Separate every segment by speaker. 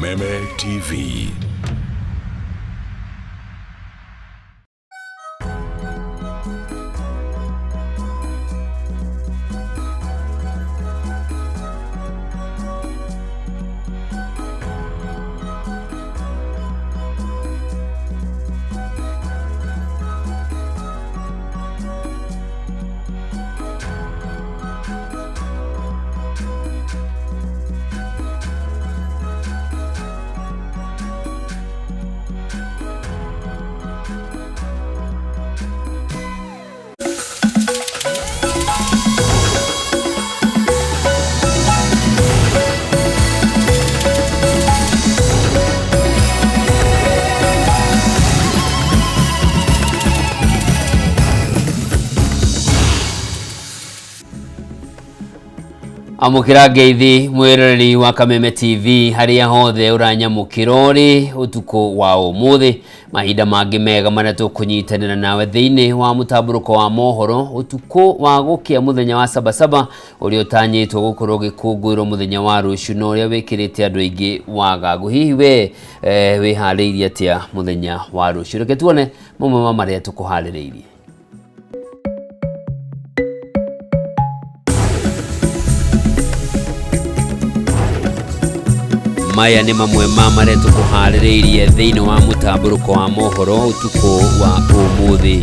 Speaker 1: Kameme TV.
Speaker 2: Amukira ngeithi mwiroreri wa Kameme TV haria hothe uranyamukirori utuko wa umuthi mahinda mangi mega maria tukunyitanira nawe thiini wa mutamburuko wa mohoro utuko wa gukia muthenya wa sabasaba uri utanyitwo gukorwo gikungwiro muthenya wa ruciu no ria wikirite andu aingi wagagu hihi we wihariirie atia muthenya wa ruciu reke tuone mamwe maria tukuhaririirie. Maya ni mamwe maria tukuhaririirie thiini wa mutamburuko wa mohoro utuko wa umuthi.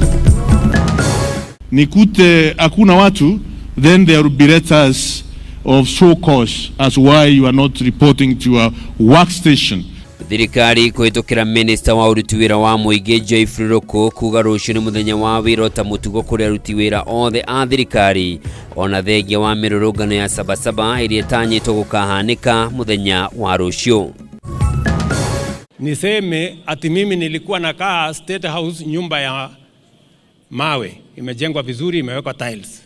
Speaker 3: Nikute hakuna watu, then there will be letters of show cause as why you are not reporting to your workstation.
Speaker 2: Thirikari kuhitukira minister wa uruti wira wa muingi Geoffrey Ruku kuga ruciu ni muthenya wa wira ta mutugo kuri aruti wira othe a thirikari ona thengia wa mirurungano ya sabasaba iria tanyitwo gukahanika muthenya wa ruciu.
Speaker 4: Niseme ati mimi nilikuwa nakaa State House, nyumba ya mawe imejengwa vizuri, imewekwa tiles,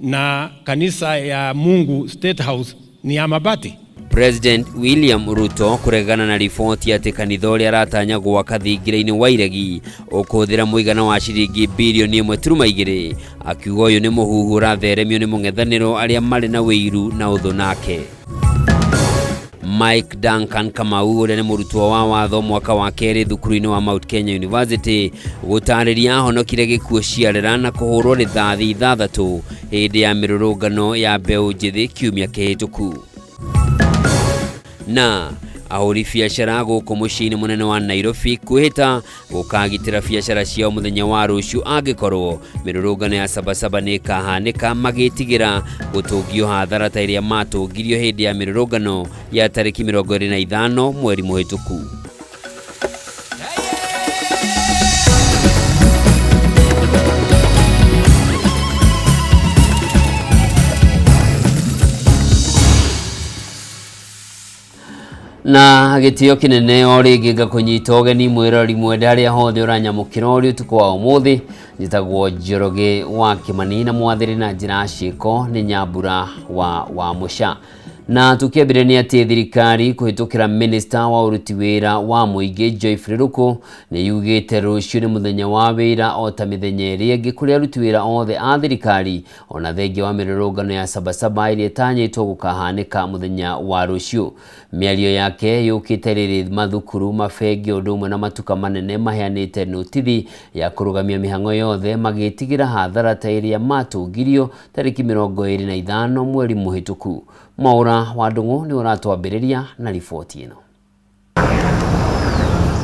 Speaker 4: na kanisa ya Mungu State House ni ya mabati.
Speaker 2: President William Ruto kuregana na ripoti ati kanitha uria aratanya gwaka thingira-ini wa iregi ukuthira muigana wa ciringi bilioni 1.2 akiuga uyu ni muhuhu uratheremio ni mung'ethaniro aria mari na wiru na uthu nake. Mike Duncan Kamau uria ni murutwo wa watho mwaka wa keri thukuru-ini wa Mount Kenya University gutariria honokire gikuo ciarera na kuhurwo rithathi 6 hindi ya mirurungano ya mbeu njithi kiumia kihituku. Na ahuri biacara guku muciini munene wa Nairobi kwihita gukagitira biacara ciao muthenya wa ruciu angikorwo mirurungano ya sabasaba ni kahanika magitigira gutungio hathara ta iria matungirio hindi ya mirurungano ya tariki 25 mweri muhituku. Na gitio kinene ori giga kunyita ugeni mwirori mwenda aria hothe uranyamukira uri utuko wa umuthi njitagwo Njoroge wa Kimani na mwathiri na njira ciiko ni Nyambura wa Musha. Na tukiambire ni ati thirikari kuhitukira minister wa uruti wira wa muingi Geoffrey Ruku ni yugite ruciu ni muthenya wa wira o ta mithenya iri ingi kuri aruti wira othe a thirikari ona thengia wa mirurungano ya sabasaba iria tanyitwo gukahanika muthenya wa ruciu. Miario yake yukite riri mathukuru mafengi undumwe na matuka manene maheanite notithi ya kurugamia mihango yothe magitigira hathara ta iria matungirio tariki 25 mweri muhituku. Maura wa Ndung'u ni uratwambiriria na riboti ino.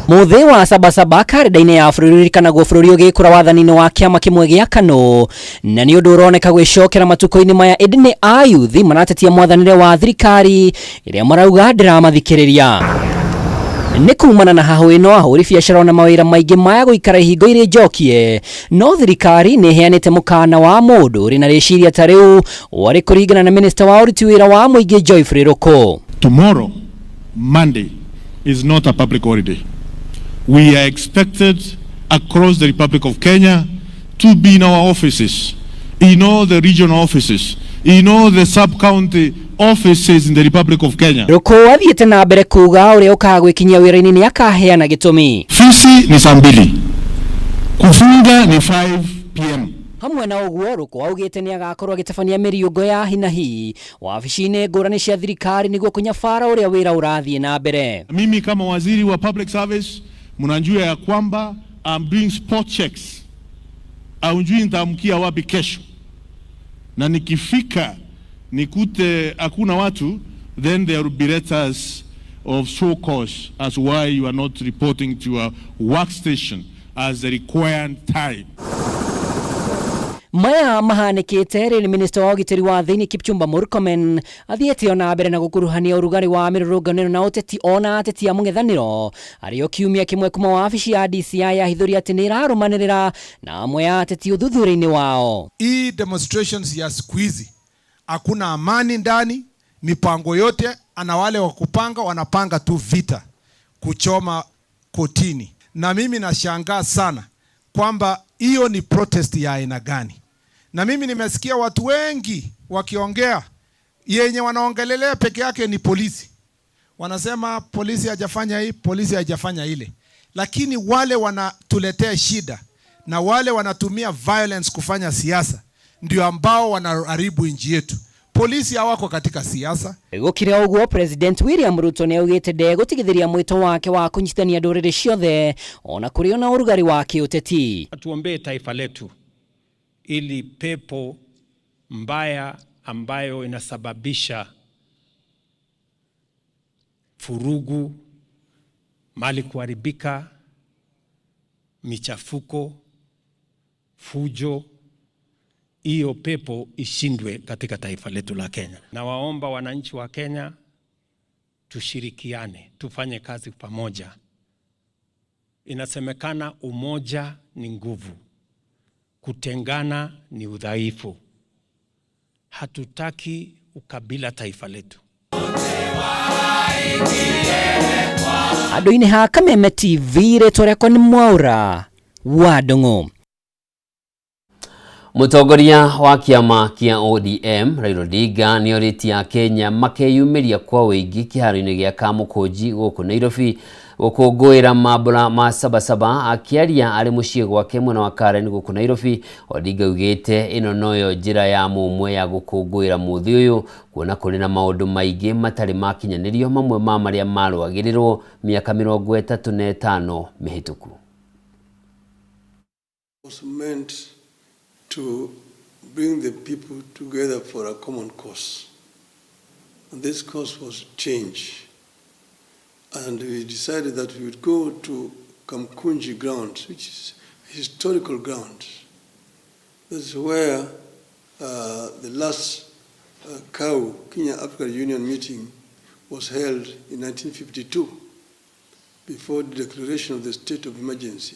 Speaker 5: Muthi wa sabasaba karida-ini ya bururi kanagwo bururi ugikura wathani-ini wa kiama kimwe gia KANU na ni undu uroneka gwicokera matuko-ini maya indi a youth maratetia mwathanire wa thirikari iria marauga ndiraamathikiriria. Ni kumana na hahu ino ahuri biacara na mawira maingi maya guikara ihingo iri njokie no thirikari ni heanite mukana wa mundu uri na riciria ta riu wari kuringana na minister wa uruti wira wa muingi Geoffrey Ruku.
Speaker 3: Tomorrow, Monday, is not a public holiday. We are expected across the Republic of Kenya to be in our offices, in all the regional offices, in all the sub-county offices in the Republic of Kenya.
Speaker 5: Ruku athiete na mbere kuga uria ukagwikinyia wira-ini ni akaheana gitumi.
Speaker 3: Fisi ni saa 2, kufunga ni 5 p.m.
Speaker 5: hamwe na uguo Ruko augite ni agakorwo agitabania mĩriũngo ya hinahi wabici-inĩ ngũrani cia thirikari niguo kunyabara uria wira urathie na mbere.
Speaker 3: Mimi kama waziri wa public service mnajua ya kwamba I'm doing spot checks. Aunjui nitaamkia wapi kesho. Na nikifika nikute hakuna watu, then there will be letters of show cause as why you are not reporting to your workstation as the required time.
Speaker 5: Maya mahanikite ri minister wa ugitiri wa thiini Kipchumba Murkomen athiete ona mbere na gukuruhania urugari wa mirurungano na uteti ona ateti a mung'ethaniro ario kiumia kimwe kuma wabici ya DCI ya hithuri ati ni irarumanirira na amwe ya ateti uthuthuri-ini wao.
Speaker 1: Hii demonstrations ya siku hizi hakuna amani ndani, mipango yote ana wale wa kupanga wanapanga tu vita kuchoma kotini, na mimi nashangaa sana kwamba hiyo ni protest ya aina gani. Na mimi nimesikia watu wengi wakiongea yenye wanaongelelea peke yake ni polisi. Wanasema polisi hajafanya hii, polisi hajafanya ile. Lakini wale wanatuletea shida na wale wanatumia violence kufanya siasa ndio ambao wanaharibu nchi yetu. Polisi hawako katika siasa.
Speaker 5: Gukira uguo President William Ruto ni augite gutigithiria mwito wake wa kunyitithania nduriri ciothe ona kuri ona urugari wa kiuteti.
Speaker 4: Tuombee taifa letu ili pepo mbaya ambayo inasababisha furugu, mali kuharibika, michafuko, fujo, hiyo pepo ishindwe katika taifa letu la Kenya. Na waomba wananchi wa Kenya tushirikiane, tufanye kazi pamoja. Inasemekana umoja ni nguvu, kutengana ni udhaifu. Hatutaki ukabila taifa letu.
Speaker 5: Andu-ini ha Kameme TV retoreko ni Mwaura wa Ndung'u.
Speaker 2: Mutongoria wa kiama kia ODM Raila Odinga ni oritia Kenya makeyumiria kwa wingi kiharo-ini gia Kamukunji guku Nairobi gukungwira mambura ma Sabasaba. Akiaria ari muciĩ gwake mwena wa Karen guku Nairobi, Odinga ugite ino noyo njira ya mumwe ya gukungwira muthi uyu, kuona kuri na maundu maingi matari makinyanirio, mamwe ma maria marwagirirwo miaka 35 mihituku.
Speaker 6: To bring the people together for a common cause. And this cause was change. And we decided that we would go to Kamkunji grounds, which is historical grounds. This is where the last Kenya African Union meeting was held in 1952, before the declaration of the state of emergency.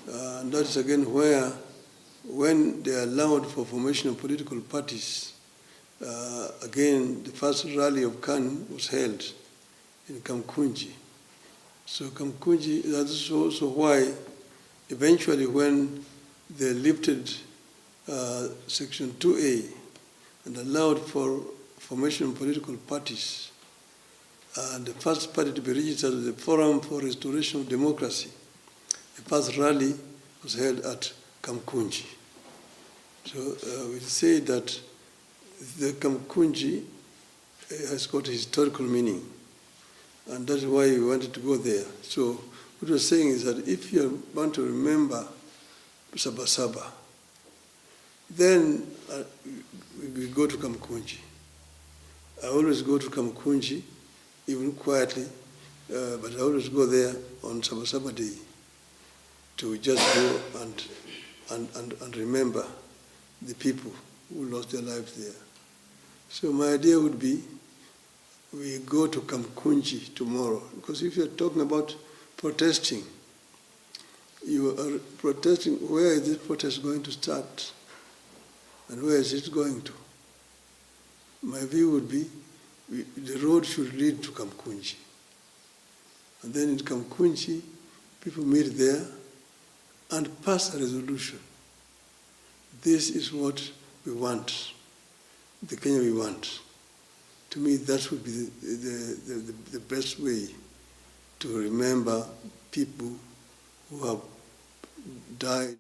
Speaker 6: And that is again where, when they allowed for formation of political parties, again, the first rally of KANU was held in Kamkunji. So Kamkunji, that's also why eventually when they lifted Section 2A and allowed for formation of political parties, and the first party to be registered was the Forum for Restoration of Democracy, the first rally was held at Kamkunji. So we say that the Kamkunji has got a historical meaning, and that's why we wanted to go there. So what we're saying is that if you want to remember Sabasaba, then we go to Kamkunji. I always go to Kamkunji, even quietly, but I always go there on Sabasaba Day to just go and remember the people who lost their lives there. So my idea would be we go to Kamkunji tomorrow, because if you're talking about protesting, you are protesting, where is this protest going to start? And where is it going to? My view would be the road should lead to Kamkunji. And then in Kamkunji, people meet there and pass a resolution. This is what we want, the Kenya we want. To me, that would be the best way to remember people who have died.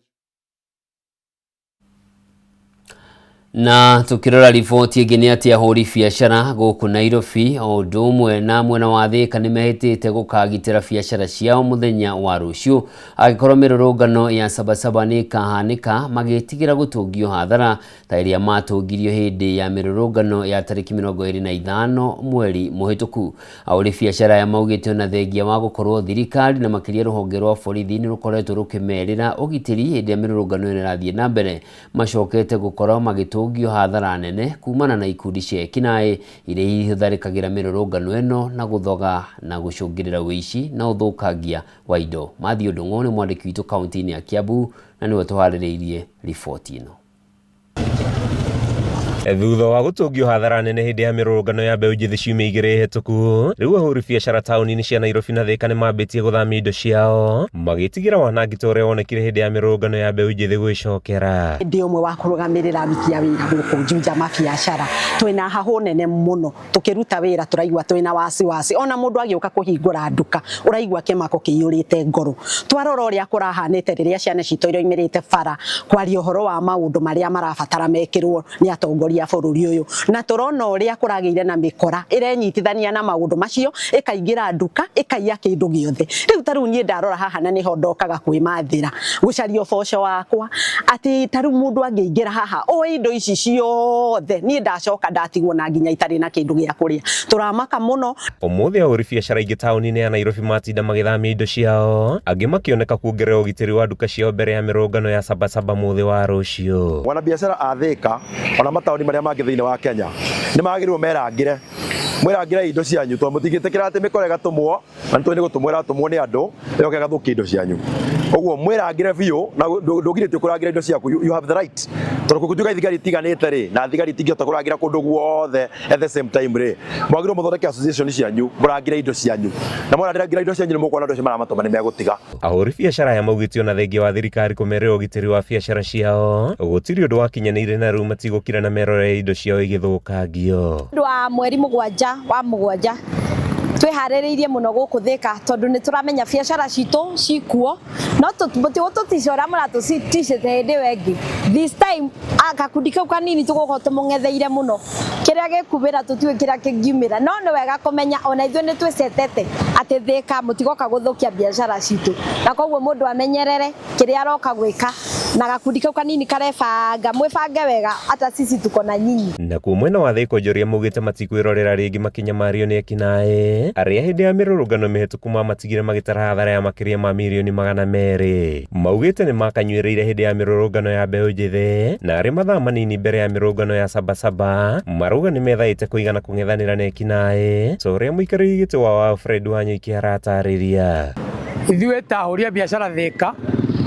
Speaker 2: Na tukirora riboti ĩngĩ nĩ atĩ ahũri biacara gũkũ Nairobi o ũndũ ũmwe na mwena wa Thika nĩmehĩtĩte gũkagitĩra biacara ciao mũthenya wa rũciũ angĩkorwo mĩrũrũngano ya Sabasaba nĩĩkahanĩka magĩtigĩra gũtũngio hathara ta ĩrĩa matũngirio hĩndĩ ya mĩrũrũngano ya tarĩki 25 mweri mũhĩtũku. Ahũri biacara aya maugĩte ona thengia wa gũkorwo thirikari na makĩria rũhonge rwa borithi nĩ rũkoretwo rũkĩmerĩra ũgitĩri hĩndĩ ya mĩrũrũngano ĩno ĩrathiĩ na mbere, macokete gũkorwo magĩtũngio hathara nene kumana na ikundi cia ekinaĩ iria itharĩkagĩra mĩrũrũngano ĩno na gũthoga na gũcũngĩrĩra ũici na ũthũkangia wa indo. Mathiũ Ndung'u nĩ mwandĩki witũ kaunti-inĩ ya Kiambu na nĩwe tũharĩrĩirie riboti ĩno.
Speaker 7: Thutha wa gũtũngio hathara nene hĩndĩ ya mĩrũrũngano ya mbeũ njĩthĩ ciumia igĩrĩ hĩtũku, rĩu ahũri biacara taũni-inĩ cia Nairobi na Thika nĩmambĩtie gũthamia indo ciao magĩtigĩra wanangĩto ũrĩa wonekire hĩndĩ ya mĩrũrũngano ya mbeũ njĩthĩ gwĩcokera.
Speaker 8: Ndĩ ũmwe wa kũrũgamĩrĩra wiki ya wĩra gũkũ Juja mabiacara, twĩna hahũ nene mũno, tũkĩruta wĩra tũraigua twĩna wasiwasi, ona mũndũ agĩũka kũhingũra nduka ũraigua kĩmako kĩiyũrĩte ngoro. Twarora ũrĩa kũrahanĩte rĩrĩa ciana citũ iroimĩrĩte bara kwaria ũhoro wa maũndũ marĩa marabatara mekĩrwo nĩ atongoria bũrũri ũyũ, na tũrona ũrĩa kũragĩire na mĩkora ĩrenyitithania na maũndũ macio, ĩkaingĩra nduka ĩkaiya kĩndũ gĩothe. Rĩu tarĩu niĩ ndarora haha na nĩho ndokaga kwĩmathĩra gũcaria ũboco wakwa atĩ tarĩu mũndũ angĩingĩra haha o indo ici ciothe niĩ ndacoka ndatigwo na nginya itarĩ na kĩndũ gĩa kũrĩa. Tũramaka mũno.
Speaker 7: Ũmũthĩ ahũri biacara ingĩ taũni-inĩ ya Nairobi matinda magĩthamia indo ciao, angĩ makĩoneka kuongerera ũgitĩri wa nduka ciao mbere ya mĩrũrũngano ya Sabasaba mũthĩ wa rũciũ.
Speaker 9: Wanabiacara a Thika ona mataũni marĩa mangĩ thĩinĩ wa Kenya nĩ magĩrĩirwo merangĩre mwĩrangĩre indo cianyu tondũ mũtigĩtĩkĩra atĩ mĩkora ĩgatũmwo na nĩ gũtũmwo ĩratũmwo nĩ andũ ĩgoka ĩgathũkia indo cianyu. Ũguo mwĩrangĩre biũ na ndũgirĩtio kũrangĩra indo ciaku, you have the right. Tondũ kũgutuĩka thigari itiganĩte rĩ na thigari itingĩhota kũrangĩra kũndũ guothe at the same time rĩ, mwagĩrĩirwo mũthondeke association cianyu mũrangĩre indo cianyu, na mwarangĩra indo cianyu nĩ mũkuona andũ acio maramatũma nĩ megũtiga.
Speaker 7: Ahũri biacara aya maugĩte ona thengia wa thirikari kũmerĩra ũgitĩri wa biacara ciao gũtirĩ ũndũ wakinyanĩire na rĩu matigũkira na merore indo ciao igĩthũkangio.
Speaker 10: Wa mweri mũgwanja twĩharĩrĩirie mũno gũkũ Thika tondũ nĩ tũramenya biacara citũ cikuo, no tũticora mũratũticĩte hĩndĩ ĩyo ĩngĩ. This time gakundi kau kanini tũgũkorwo tũmũng'etheire mũno, kĩrĩa gĩkumĩra tũtiũĩ kĩrĩa kĩngiumĩra, no nĩ wega kũmenya ona ithuĩ nĩ twĩcetete atĩ Thika mũtigoka gũthũkia biacara citũ, na koguo mũndũ amenyerere kĩrĩa aroka gwĩka na gakundi kau kanini karebanga, mwĩbange wega hata sisi tuko na nyinyi.
Speaker 7: Nakuo mwena wa Thika Onjoria maugĩte matikwĩrorera rĩngĩ makinyamario nĩ ekinaĩ arĩa hĩndĩ ya mĩrũrũngano mĩhĩtũku matigire magĩtara hathara ya makĩria ma mirioni 200. Maugĩte nĩ makanyuĩrĩire hĩndĩ ya mĩrũrũngano ya mbeũ njĩthĩ na arĩ mathaa manini mbere ya mĩrũrũngano ya Sabasaba marauga nĩ methaĩte kũigana kũng'ethanĩra na ekinaĩ, so ũrĩa mũikarĩri gĩtĩ wa Alfred Wanyuiki aratarĩria.
Speaker 11: Ithuĩ ta ahũri biacara Thika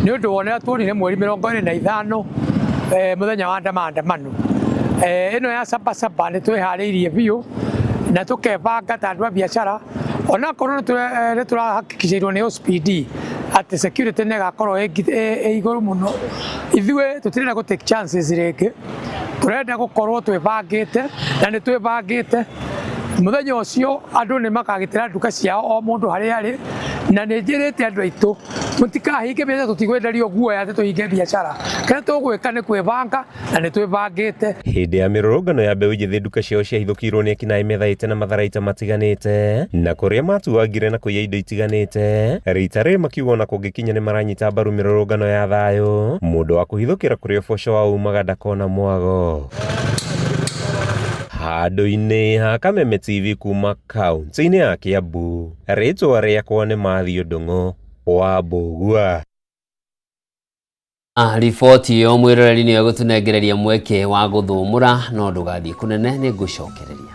Speaker 11: nĩ ũndũ wonera tuonire mweri 25 mũthenya wa maandamano ĩno ya Sabasaba nĩ twĩharĩirie biũ na tũkebanga ta andũ a biacara, ona korwo nĩ tũrahakikicĩirwo nĩ OCPD atĩ security nĩ ĩgakorwo ĩ igũrũ mũno. Ithuĩ tũtirenda gũ take chances rĩngĩ, tũrenda gũkorwo twĩbangĩte na nĩ twĩbangĩte. Mũthenya ũcio andũ nĩ makagitĩra nduka ciao o mũndũ harĩa arĩ, na nĩ njĩrĩte andũ aitũ mũtikahinge biacara, tũtigwenderio guoya atĩ tũhinge biacara. Kĩrĩa tũgwĩka nĩ kwĩbanga na nĩ twĩbangĩte.
Speaker 7: Hĩndĩ ya mĩrũrũngano ya mbeũ njĩthĩ nduka ciao ciahithũkirwo nĩ ekinaĩ methaĩte na matharaita matiganĩte, na kũrĩa matuagire na kũiya indo itiganĩte, rita rĩrĩ makiuga ona kũngĩkinya nĩ maranyita mbaru mĩrũrũngano ya thayũ, mũndũ wa kũhithũkĩra kũrĩa ũboco wao umaga ndakona mwago. Handũ-inĩ ha Kameme TV kuma kaunti-inĩ ya Kiambu, rĩtwa rĩakwa nĩ Mathiũ Ndung'u wa Mbũgua.
Speaker 2: Riboti yo mwĩroreri nĩ gũtũnengereria mweke wa gũthũmũra, no ndũgathiĩ kũnene, nĩ ngũcokereria.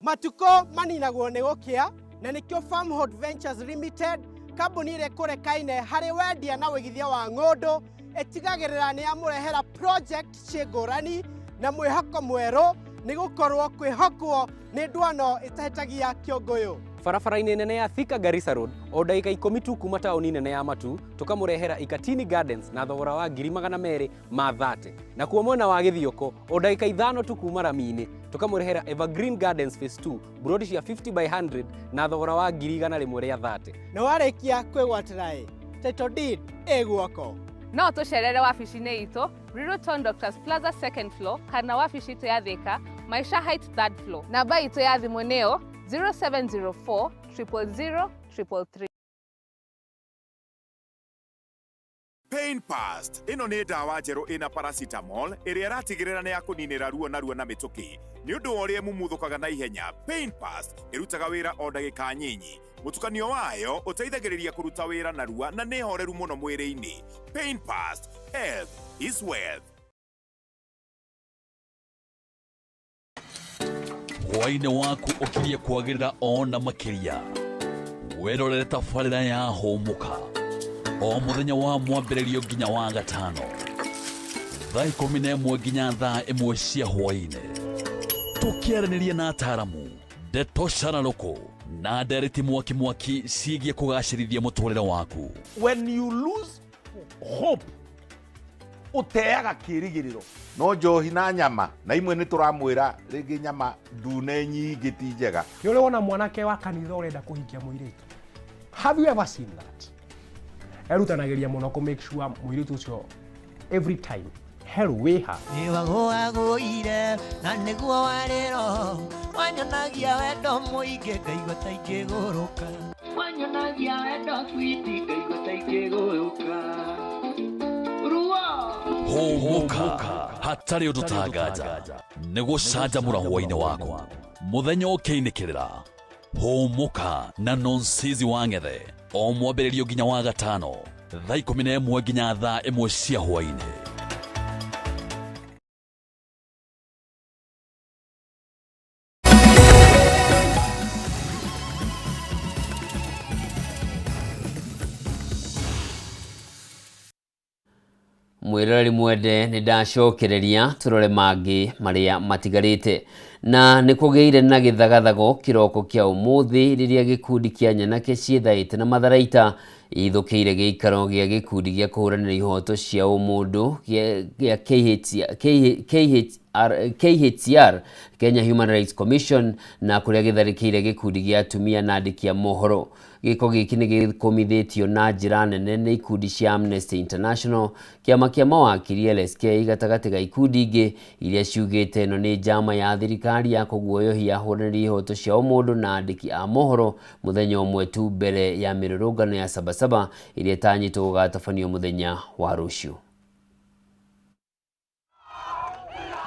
Speaker 12: Matuko maninagwo nĩ gũkĩa na nĩkĩo Farmhold Ventures Limited, kambuni ĩrĩa kũrekaine harĩ wendia na wĩigithia wa ng'ũndũ, ĩtigagĩrĩra nĩ yamũrehera project ngũrani na mwĩhoko mwerũ, nĩ gũkorwo kwĩhokwo nĩ ndwano ĩtahĩtagia kĩũngũyũ.
Speaker 13: barabara-inĩ nene ya Thika Garissa Road o ndagĩka 10 tu kuma taũni nene ya Matu tũkamũrehera Ikatini Gardens na thogora wa 230 na kuo mwena wa Gĩthioko o ndagĩka 5 tu kuma Rami-inĩ tũkamũrehera Evergreen Gardens Phase 2 brodi cia 50/100 na thogora wa 130
Speaker 12: na warĩkia kwĩgwatĩra title deed ĩguoko.
Speaker 14: No tũcerere wabici-inĩ itũ Riruton Doctors Plaza second floor kana wabici itũ ya Thika Maisha Heights third floor. Namba itũ ya thimũ nĩyo 0704 000 333.
Speaker 15: Pain Past ino nĩ ndawa njerũ ina paracetamol ĩrĩa ĩratigĩrĩra nĩ ya kũninĩra ruo na mĩtũkĩ nĩ ũndũ wa ũrĩa mũmuthũkaga na ihenya. Pain Past ĩrutaga wĩra o ndagĩka nyinyi. Mũtukanio wayo ũteithagĩrĩria kũruta wĩra narua na nĩ horeru mũno mwĩrĩ-inĩ. Pain Past, health is wealth.
Speaker 16: Hwaĩ-inĩ waku ũkirie kwagĩrĩra ona makĩria wĩrorere tabarĩra ya Hũmũka o mũthenya wa mwambĩrĩrio nginya wa gatano thaa 11 nginya thaa 1 cia hwaĩ-inĩ tũkĩaranĩria na ataaramu Ndeto Sharaloko na Ndereti Mwaki ciĩgiĩ kũgacĩrithia mũtũrĩre waku.
Speaker 17: When you lose hope uteaga kĩrigĩrĩro. No njohi na nyama na imwe nĩ tũramwĩra rĩngĩ nyama ndune nyingĩ ti njega.
Speaker 18: Nĩ ũrĩ wona mwanake wa kanitha ũrenda kũhikia mũirĩtu. Have you ever seen that? Erutanagĩria mũno kũ make sure mũirĩtu ũcio every time hell wĩha.
Speaker 19: Nĩwagũagũire na nĩguo warĩro wanyonagia wendo mũingĩ ngaigua ta ingĩgũrũka. Wanyonagia wendo sweetie ngaigua ta ingĩgũrũka.
Speaker 16: Hũmũka hatarĩ ũndũ tangaja nĩ gũcanjamũra hwaĩ-inĩ waku mũthenya ũkĩinĩkĩrĩra. Hũmũka na Nonsizi wa Ng'ethe o mwambĩrĩrio nginya wa gatano thaa 11 nginya thaa 1 cia hwaĩ-inĩ.
Speaker 2: Mwirori mwende nĩ ndacokereria turore mangĩ marĩa matigarĩte na nĩ kũgĩire na gĩthagathago kĩroko kĩa ũmũthĩ rĩrĩa gĩkundi kĩa nyanake ciĩthaĩte na matharaita ithũkĩire gĩikaro gĩa gĩkundi gĩa kũhũranĩra ihoto cia ũmũndũ gĩa KHCR Kenya Human Rights Commission na kũrĩa gĩtharĩkĩire gĩkundi gĩa atumia na andĩki a mohoro. Gĩko gĩkĩ nĩ gĩkomithĩtio na njĩra nene nĩ ikundi cia Amnesty International, kĩama kĩa mawakiri LSK gatagatĩ ga ikundi ingĩ iria ciugĩte ĩno nĩ njama ya thirikari ya kũguoyohia ahũranĩri ihoto cia ũmũndũ na andĩki a mohoro mũthenya ũmwe tu mbere ya mĩrũrũngano ya Sabasaba iria ĩtanyĩtwo gũgatabanio mũthenya wa rũciũ.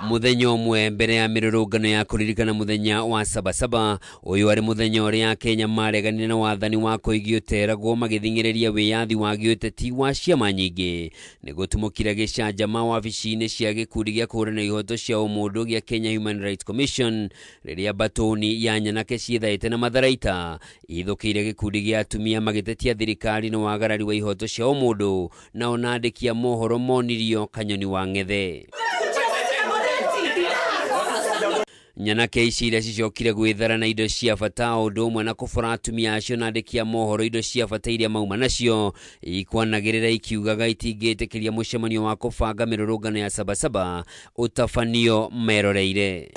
Speaker 2: Mũthenya ũmwe mbere ya mĩrũrũngano ya kũririkana mũthenya wa Sabasaba, ũyũ arĩ mũthenya ũrĩa Kenya mareganire na wathani wa Koigi ũteragwo magĩthing'ĩrĩria wĩyathi wa gĩũteti wa ciama nyingĩ. Nĩ gũtumũkire gĩcanjama wabici-inĩ cia gĩkundi gĩa kũhũranĩra ihoto cia ũmũndũ gĩa Kenya Human Rights Commission rĩrĩa batoni ya nyanake ciĩthaĩte na matharaita ithũkĩire gĩkundi gĩa atumia magĩtetia thirikari na wagarari wa ihoto cia ũmũndũ na ona andĩki a mohoro monirio Kanyoni wa Ng'ethe. Nyanake ici iria cicokire gwĩthara na indo cia bata ũndũ ũmwe na kũbora atumia acio na andĩki a mohoro indo cia bata iria mauma nacio ikwanagĩrĩra ikiugaga itingĩtĩkĩria mũcemanio wa kũbanga mĩrũrũngano ya Sabasaba ũtabanio meroreire.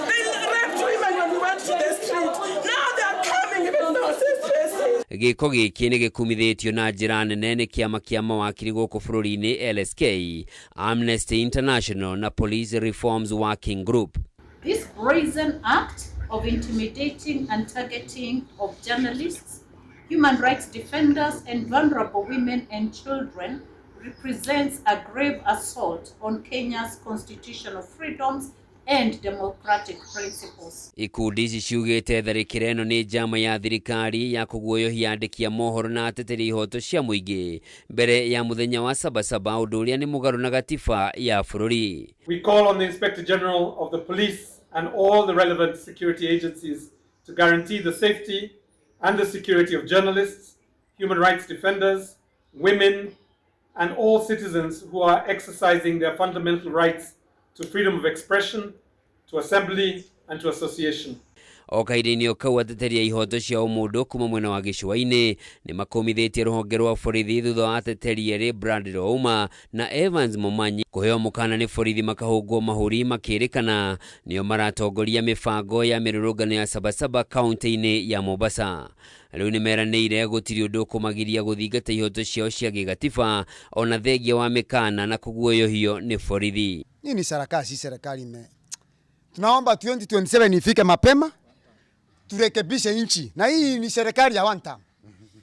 Speaker 2: Gĩko gĩkĩ nĩ gĩkumithĩtio na njĩra nene nĩ kĩama kĩa mawakiri gũkũ bũrũri-inĩ LSK, Amnesty International na Police Reforms Working Group.
Speaker 20: This brazen act of intimidating and targeting of journalists, human rights defenders, and vulnerable women and children represents a grave assault on Kenya's constitutional freedoms and democratic principles. Ikundi
Speaker 2: ici ciugĩte tharĩkĩra ĩno nĩ njama ya thirikari ya kũguoyohia andĩki a mohoro na ateteri ihoto cia mũingĩ mbere ya mũthenya wa Sabasaba, ũndũ ũrĩa nĩ mũgarũ na gatiba ya bũrũri.
Speaker 21: We call on the Inspector General of the Police and all the relevant security agencies to guarantee the safety and the security of journalists, human rights defenders, women, and all citizens who are exercising their fundamental rights to freedom of expression, to assembly, and to association.
Speaker 2: O kahinda-inĩ kau ateteri a ihoto cia ũmũndũ kuma mwena wa gĩcũa-inĩ nĩ makomithitie rũhonge rwa borithi thutha wa ateteri erĩ Brad Ouma na Evans Momanyi kũheo mũkana nĩ borithi makahũngwo mahũri makĩrĩkana nĩo maratongoria mĩbango ya mĩrũrũngano ya Sabasaba kaunti-inĩ ya Mombasa. Rĩu nĩ meranĩire gũtirĩ ũndũ kũmagiria gũthingata ihoto ciao cia gĩgatiba ona thengia wa mĩkana na kũguoyohio nĩ borithi.
Speaker 3: Hii ni serikali tunaomba 2027 ifike mapema turekebishe nchi, na hii ni serikali ya one term,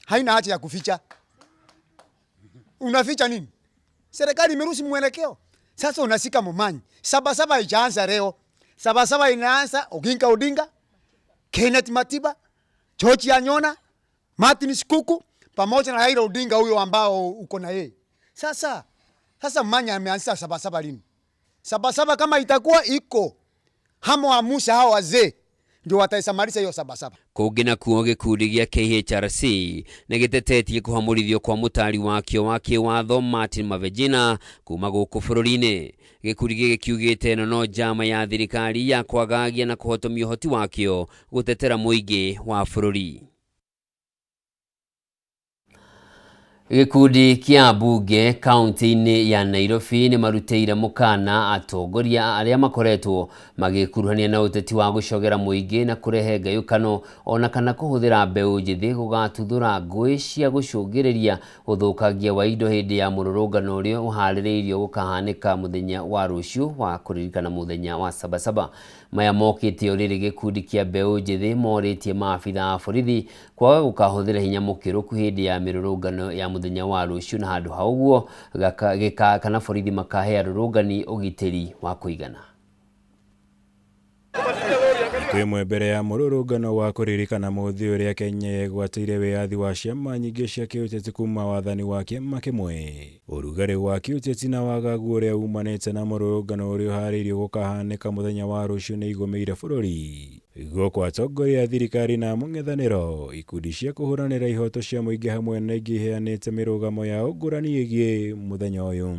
Speaker 3: haina haja ya kuficha. Unaficha nini? Serikali imeruhusu mwelekeo. Sasa unasika Momanyi. Sabasaba haijaanza leo. Sabasaba inaanza Oginga Odinga, Kenneth Matiba, George Anyona, Martin Shikuku pamoja na Raila Odinga huyo ambao uko na yeye. Sasa Momanyi ameanza Sabasaba lini? Sabasaba kama itakuwa iko hamo amusha hao wazee ndio wataisamalisha hiyo Sabasaba.
Speaker 2: Kũngĩ na kuo gĩkundi gĩa KHRC nĩ gĩtetetie kũhamũrithio kwa mũtari wakĩo wa kĩwatho Martin Mavejina kuma gũkũ bũrũri-inĩ. Gĩkundi gĩkĩ kiugĩte ĩno no njama ya thirikari ya kwagagia na kũhotomia ũhoti wakĩo gũtetera mũingĩ wa bũrũri. Gĩkundi kĩa mbunge kaunti-inĩ ya Nairobi nĩ marutĩire mũkana atongoria arĩa makoretwo magĩkuruhania na ũteti wa gũcogera mũingĩ na kũrehe ngayũkano ona kana kũhũthĩra mbeũ njĩthĩ gũgatuthũra ngũĩ cia gũcũngĩrĩria ũthũkangia wa indo hĩndĩ ya mũrũrũngano ũrĩa ũharĩrĩirio gũkahanĩka mũthenya wa rũciũ wa kũririkana mũthenya wa Sabasaba. Maya mokĩte rĩrĩ gĩkundi kĩa mbeũ njĩthĩ morĩtie maabitha a borithi kwaga gũkahũthĩra hinya mũkĩrũku hĩndĩ ya mĩrũrũngano ya mũthenya wa rũciũ, na handũ ha ũguo kana borithi makahe arũrũngani ũgitĩri wa kũigana.
Speaker 22: Kwĩmwe mbere ya mũrũrũngano wa kũririkana mũthĩ ũrĩa Kenya ĩgwatĩire wĩyathi wa ciama nyingĩ cia kĩũteti kuma wathani wa kĩama kĩmwe, ũrugarĩ wa kĩũteti na wagagu ũrĩa umanĩte na mũrũrũngano ũrĩa ũharĩirio gũkahanĩka mũthenya wa rũciũ nĩ igũmĩire bũrũri. Gũkũ atongoria a thirikari na mũng'ethanĩro, ikundi cia kũhũranĩra ihoto cia mũingĩ hamwe na ingĩ iheanĩte mĩrũgamo ya ngũrani ĩgiĩ mũthenya ũyũ.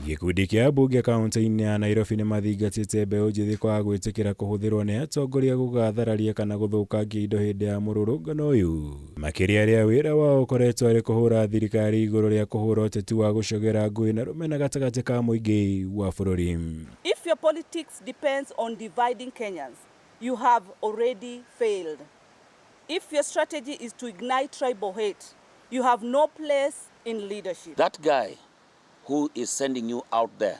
Speaker 22: Gĩkundi kĩa mbunge kaunti-inĩ ya Nairobi nĩ mathingatĩte mbeũ njĩthĩ kwaga gwĩtĩkĩra kũhũthĩrwo nĩ atongoria gũgathararia kana gũthũkangia indo hĩndĩ ya mũrũrũngano ũyũ, makĩria rĩa wĩra wao ũkoretwo arĩ kũhũra thirikari igũrũ rĩa kũhũra ũteti wa gũcogera ngũĩ na rũmena gatagatĩ ka mũingĩ wa bũrũri.
Speaker 23: If your politics depends on dividing Kenyans, you have already failed. If your strategy is to ignite tribal hate, you have no place in leadership.
Speaker 24: That guy who is sending you out there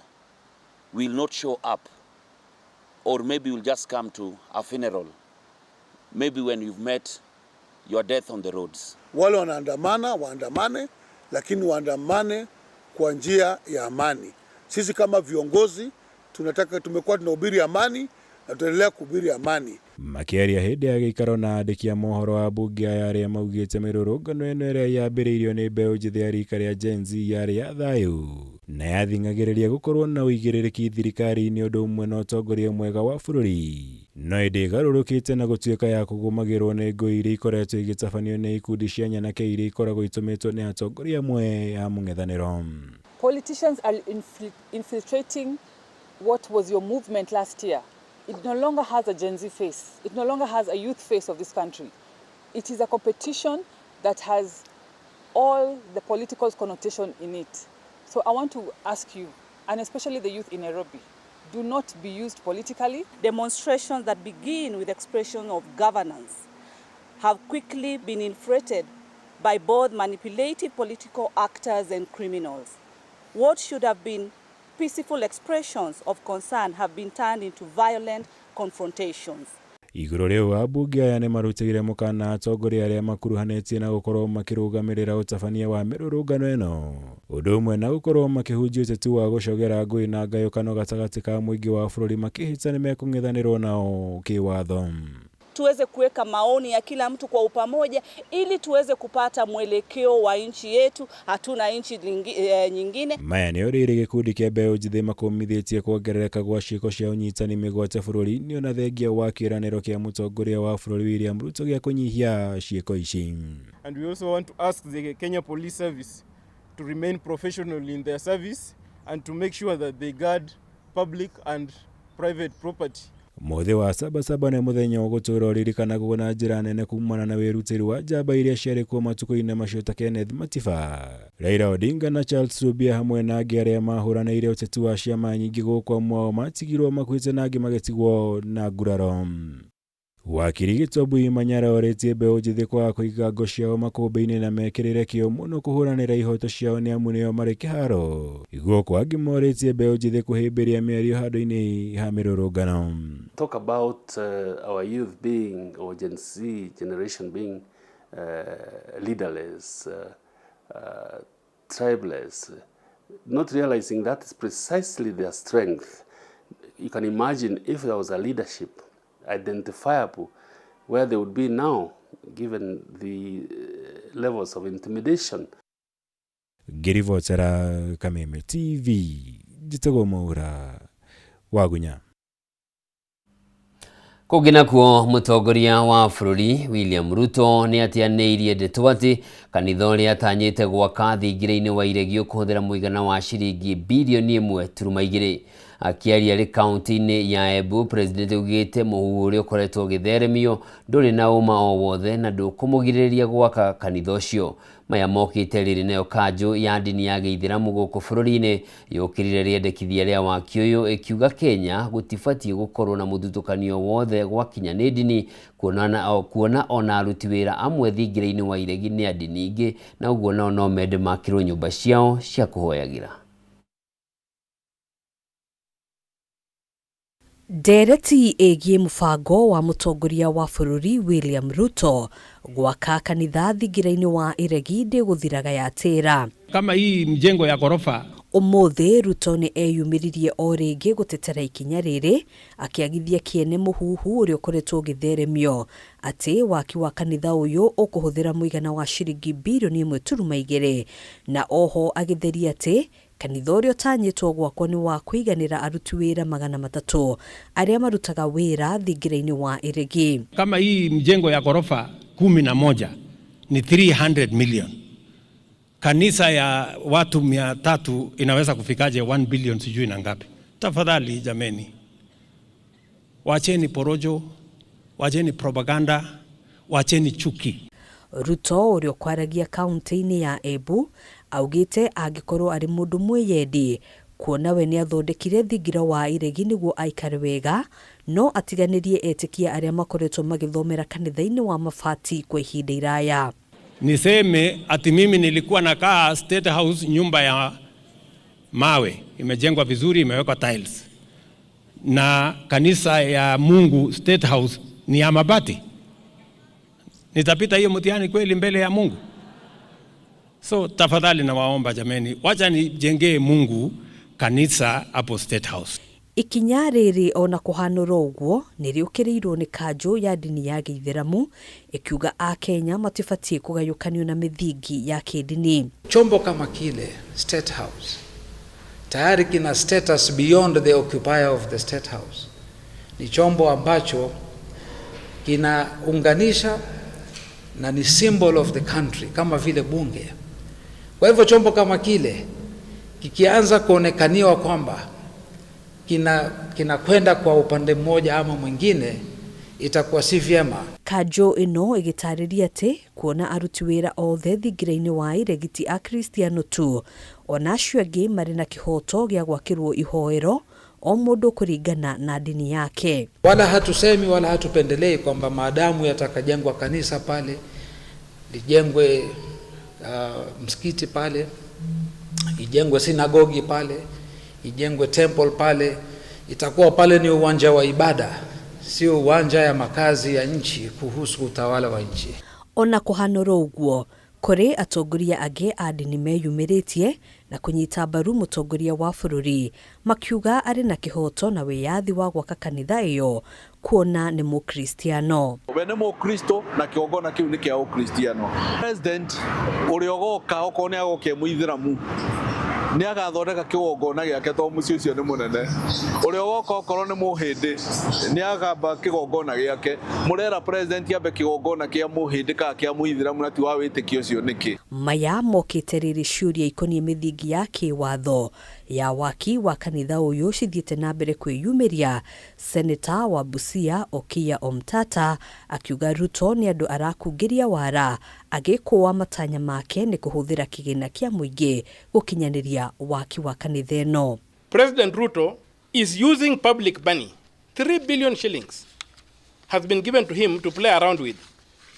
Speaker 24: will not show up, or maybe will just come to a funeral, maybe when you've met your death on the roads.
Speaker 25: Wale wanaandamana waandamane, lakini waandamane kwa njia ya amani. Sisi kama viongozi tumekuwa tunahubiri amani na tutaendelea kuhubiri amani.
Speaker 22: Makĩaria hĩndĩ ya gĩikaro na andĩki a mohoro wa mbunge aya arĩa maugĩte mĩrũrũngano ĩno ĩrĩa yambĩrĩirio nĩ mbeũ njĩthĩ ya rika rĩa Gen Z yarĩ ya thayũ na yathing'agĩrĩria gũkorwo na ũigĩrĩrĩki thirikari-inĩ ũndũ ũmwe na ũtongoria mwega wa bũrũri, no ĩndĩ ĩgarũrũkĩte na gũtuĩka ya kũgũmagĩrwo nĩ ngũĩ iria ikoretwo igĩtabanio nĩ ikundi cia nyanake iria ikoragwo itũmĩtwo nĩ atongoria amwe ya mũng'ethanĩro.
Speaker 26: Politicians are infiltrating what was your movement last year. It no longer has a Gen Z face. It no longer has a youth face of this country. It is a competition that has all the political connotation in it. So I want to ask you, and especially the youth in Nairobi, do not be used politically.
Speaker 23: Demonstrations that begin with expression of governance have quickly been infiltrated by both manipulative political actors and criminals. What should have been peaceful expressions of concern have been turned into violent confrontations.
Speaker 22: Igũrũ rĩu ambunge aya nĩ marutĩire mũkana atongoria arĩa makuruhanĩtie na gũkorwo makĩrũgamĩrĩra ũtabania wa mĩrũrũngano ĩno, ũndũ ũmwe na gũkorwo makĩhunjia ũteti wa gũcogera ngũĩ na ngayũkano gatagatĩ ka mũingĩ wa bũrũri makĩhĩta nĩ mekũng'ethanĩrwo nao kĩwatho.
Speaker 23: Tuweze kuweka maoni ya kila mtu kwa upamoja ili tuweze kupata mwelekeo wa nchi yetu, hatuna nchi nyingine.
Speaker 22: Maya nĩ rĩrĩ gĩkundi kĩa mbeũ njĩthĩ makomithĩtie kuongerereka gwa ciĩko cia ũnyitani mĩgwate bũrũri-inĩ ona thengia wa kĩĩranĩro kĩa mũtongoria wa bũrũri William Ruto gĩa kũnyihia ciĩko ici.
Speaker 27: And we also want to ask the Kenya Police Service to remain professional in their service and to make sure that they guard public and private property.
Speaker 22: Muthi wa Sabasaba nĩ mũthenya wa gũtũũra ũririkanagwo na njĩra nene kumana na wĩrutĩri wa njamba iria ciarĩ kuo matukũ-inĩ macio ta Kenneth Matiba, Raila Odinga na Charles Rubia hamwe na angĩ arĩa mahũranĩire ũteti wa ciama nyingĩ gũkũ amwe ao matigirwo makuĩte na angĩ magĩtigwo na nguraro. Wakiri Gĩtobu Manyara orĩtie mbeũ njĩthĩ kwaga kũiga ngo ciao makũmbĩ-inĩ na mekĩrĩre kĩo mũno kũhũranĩra ihoto ciao nĩ amu nĩo marĩ kĩharo. Igũkũ angĩ morĩtie mbeũ njĩthĩ kũhĩmbĩria mĩario handũ-inĩ ha mĩrũrũngano.
Speaker 1: Talk about our youth being, or Gen Z generation being leaderless, tribeless, not realizing that is precisely their strength. You can imagine if there was a leadership identifiable where they would be now, given the levels of intimidation.
Speaker 22: Girivotera Kameme TV, Jitago Maura, Wagunya.
Speaker 2: Kũgina kuo mũtongoria wa bũrũri William Ruto nĩ atianĩirie ndeto atĩ kanitha ũrĩa atanyĩte gwaka thingira-inĩ wa Iregi kũhũthĩra mũigana wa ciringi bilioni 1.2. Akiaria rĩ kaunti-inĩ ya Embu, President ugĩte mũhuhu ũrĩa ũkoretwo ũgĩtheremio ndũrĩ na ũma o wothe na ndũkũmũgirĩrĩria gwaka kanitha ũcio. Maya mokĩte rĩrĩ nayo kanjũ ya ndini ya Gĩithĩramu gũkũ bũrũri-inĩ yũkĩrire rĩendekithia rĩa waki ũyũ ĩkiuga Kenya gũtibatiĩ gũkorwo na mũthutũkanio wothe gwakinya nĩ ndini, kuona ona aruti wĩra amwe thingira-inĩ wa Iregi nĩ a ndini ingĩ na ũguo nao no mende makĩrwo nyũmba ciao cia kũhoyagĩra.
Speaker 4: Ndereti ĩgiĩ mũbango wa mũtongoria wa bũrũri William Ruto gwaka kanitha thingira-inĩ wa Iregi ndĩgũthiraga yatĩra.
Speaker 18: Kama hii mjengo ya ghorofa.
Speaker 4: Ũmũthĩ Ruto nĩ eyumĩririe o rĩngĩ gũtetera ikinya rĩrĩ, akĩagithia kĩene mũhuhu ũrĩa ũkoretwo ũgĩtheremio atĩ waki wa kanitha ũyũ ũkũhũthĩra mũigana wa ciringi bilioni 1.2 na oho agĩtheria atĩ kanitha ũrĩa ũtanyĩtwo gwakwo nĩ wa kũiganĩra aruti wĩra 300 arĩa marutaga wĩra thingira-inĩ wa Iregi.
Speaker 18: Kama hii mjengo ya ghorofa 11 ni 300 million. Kanisa ya watu 300 inaweza kufikaje 1 billion sijui na ngapi? Tafadhali jameni, wacheni porojo, wacheni propaganda, wacheni chuki.
Speaker 4: Ruto ũrĩa kwaragia kaunti-inĩ ya Embu augĩte angĩkorwo arĩ mũndũ mwĩyendi kuona we nĩ athondekire thingira wa Iregi nĩguo aikare wega, no atiganĩrie etĩkia arĩa makoretwo magĩthomera kanitha-inĩ wa mabati kwa ihinda iraya.
Speaker 18: Niseme ati mimi nilikuwa nakaa State House, nyumba ya mawe imejengwa vizuri, imewekwa tiles, na kanisa ya Mungu State House ni ya mabati. Nitapita hiyo mtihani kweli mbele ya Mungu? So tafadhali na waomba jameni, wacha nijengee Mungu kanisa hapo State House.
Speaker 4: Ikinya rĩrĩ ona kũhanũra ũguo nĩ rĩũkĩrĩirwo nĩ kanjũ ya ndini ya Gĩithĩramu ĩkiuga a Kenya matibatiĩ kũgayũkanio na mĩthingi ya kĩndini.
Speaker 5: Chombo kama kile State House tayari kina status beyond the occupier of the State House. Ni chombo ambacho kinaunganisha na ni symbol of the country kama vile bunge. Kwa hivyo chombo kama kile kikianza kuonekaniwa kwamba kinakwenda kwa upande mmoja ama mwingine, itakuwa si vyema.
Speaker 4: Kanjũ ĩno ĩgĩtarĩria atĩ kuona aruti wĩra othe thingira-inĩ wa Iregi ti a Kristiano tu, ona acio angĩ marĩ na kĩhoto gĩa gwakĩrwo ihoero o mũndũ kũringana na dini yake.
Speaker 5: Wala hatusemi wala hatupendelei kwamba maadamu yatakajengwa kanisa pale, lijengwe msikiti pale, ijengwe sinagogi pale, ijengwe temple pale, itakuwa pale ni uwanja wa ibada, sio uwanja ya makazi ya nchi kuhusu utawala wa nchi.
Speaker 4: Ona kũhanũra ũguo kũrĩ atongoria angĩ a ndini meyumĩrĩtie na kũnyita mbaru mũtongoria wa bũrũri, makiuga arĩ na kĩhoto na wĩyathi wa gwaka kanitha ĩyo kuona nĩ mũkristiano.
Speaker 6: We nĩ mũkristo na kĩongona kĩu nĩ kĩa ũkristiano. President ũrĩa ũgoka okorwo nĩ agũkia mũithĩramu nĩ agathondeka kĩgongona gĩake tondũ mũciĩ ũcio nĩ mũnene. Ũrĩa ũgoka okorwo nĩ mũhĩndĩ nĩ agamba kĩgongona gĩake. Mũrera president ambe kĩgongona kĩa mũhĩndĩ kana kĩa mũithĩramu na ti wa wĩtĩkio ũcio nĩkĩ?
Speaker 4: maya mokite riri ciuria ikonie mithingi ya kiwatho ya waki wa kanitha uyu cithiete na mbere kwiyumiria. Senator wa Busia Okiya Omtata akiuga Ruto ni andu arakungiria wara agikuwa matanya make ni kuhuthira kigina kia muingi gukinyaniria waki wa kanitha eno.
Speaker 18: President Ruto is using public money. 3 billion shillings has been given to him to play around with.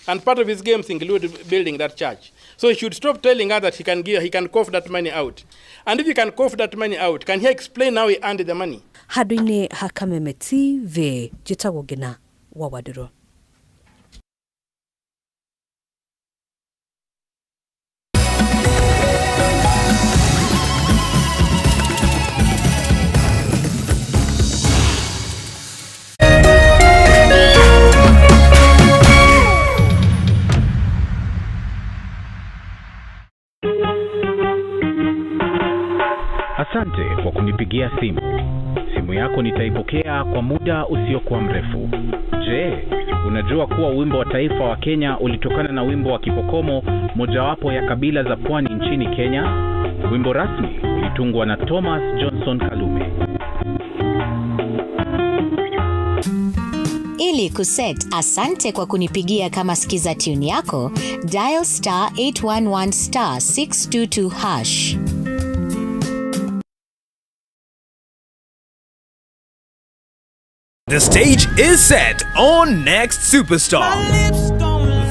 Speaker 18: And part of his games include building that church. So he should stop telling us that he can cough that money out. And if he can cough that money out, can he explain how he earned the money?
Speaker 4: Haduine Hakameme TV, Jitagwo Ngina wa Waduro.
Speaker 7: Asante kwa kunipigia simu. Simu yako nitaipokea kwa muda usiokuwa mrefu. Je, unajua kuwa wimbo wa taifa wa Kenya ulitokana na wimbo wa Kipokomo, mojawapo ya kabila za pwani nchini Kenya? Wimbo rasmi ulitungwa na Thomas Johnson Kalume.
Speaker 8: Ili kuset asante kwa kunipigia kama skiza tune yako, dial *811*622#.
Speaker 9: The stage is set on Next Superstar.